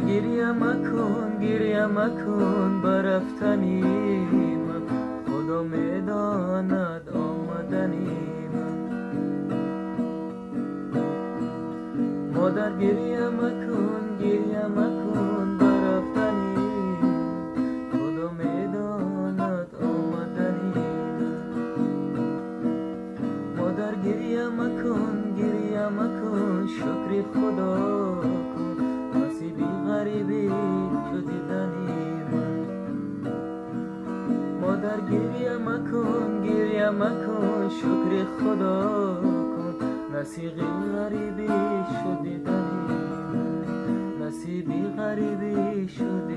گریه مکن برفتنی من، خدا میداند آمدنی من. مادر گریه مکن برفتنی، خدا میداند آمدنی من. مادر گریه مکن شکر خدا کن، نصیبی غریبی شو دیدنی من. مادر گریه مکن شکر خدا کن، نصیبی غریبی شو دیدنی من. نصیبی غریبی شو دیدنی.